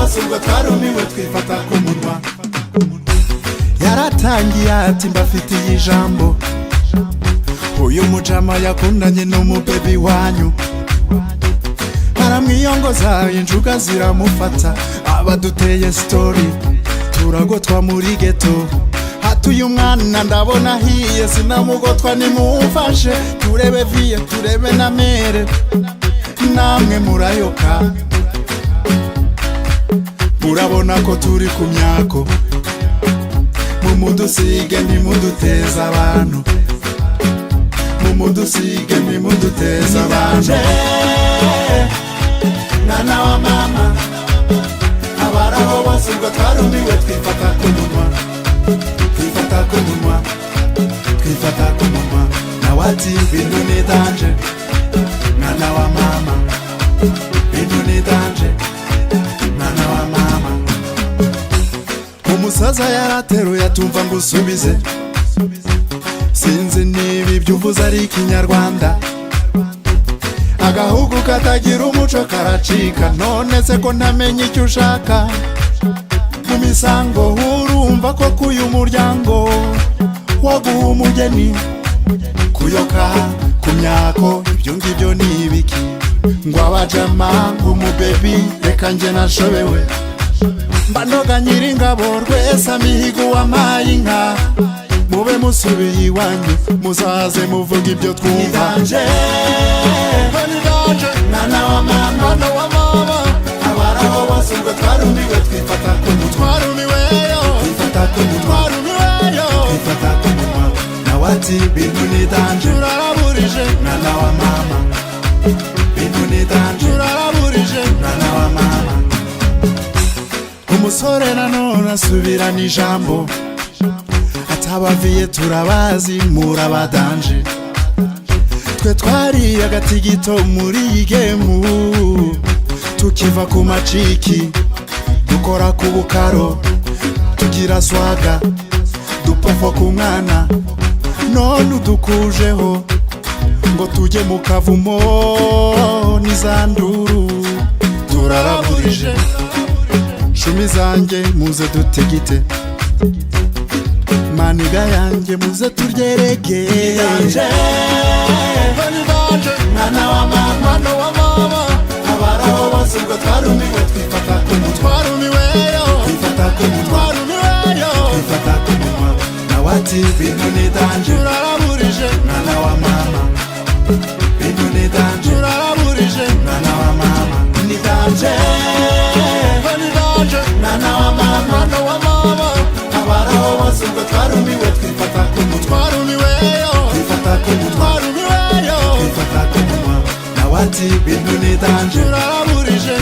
bose ubwo twarumiwe twifata ku munwa. Yaratangiye ati mbafitiye ijambo, uyu mujama yakundanye n'umubebi wanyu, aramwiyongoza injuga ziramufata, abaduteye story turagotwa muri ghetto. Hatuye umwana ndabona hiye sinamugotwa nimumfashe, turebe vie turebe na mere namwe murayoka, murabona ko turi ku myako, mumudusige nimuduteza abantu, mumudusige nimuduteza abantu. Mwana wa mama abaraho bose ubwo twarumiwe twifata ku munwa, twifata ku munwa, twifata ku munwa. Nawe ati bintu ni danger, mwana wa mama bintu ni danger, mwana wa mama. Umusaza yarateruye atumva ngo usubize, sinzi niba ibyo uvuze ari ikinyarwanda, agahugu katagira umuco karacika, none se ko ntamenye icyo ushaka. Mu misango urumva ko kuyu muryango waguha umugeni, kuyoka ku myako ibyo ngibyo ni ibiki, ngo abajama umubebi reka nje nashobewe, mbanoga nyiringabo rwese amihigo wamaye inka, mube musubiye iwanyu muzaze muvuga ibyo twumva. Mwana wa mama abaraho bose ubwo twarumiwe twifata ku munwa, twarumiweyo twifata ku munwa, twifata ku munwa. Nawe ati bintu ni danger, turaraburije mwana wa mama, bintu ni danger, turaraburije mwana wa mama. Umusore nanone asubirana ijambo, atabaviye turabazi murabadanje, twe twari agatigito muri iyi gemu, tukiva ku maciki dukora ku bukaro, tugira swaga dupofo ku mwana, none udukujeho ngo tujye mu kavumo n'izanduru, turaraburije shumi zanjye muze dutigite, maniga yanjye muze turyerege. Mwana wa mama abaraho bose ubwo twarumiwe twifata ku munwa, twarumiweyo twifata ku munwa, twifata ku munwa. Nawe ati bintu ni danger, turaraburije mwana wa mama, bintu ni danger, turaraburije mwana wa mama, ni danger, mwana wa mama abaraho bose ubwo twarumiwe twifata ku munwa, twarumiweyo twifata ku munwa, twifata ku munwa. Nawe ati bintu ni danger, turaraburije.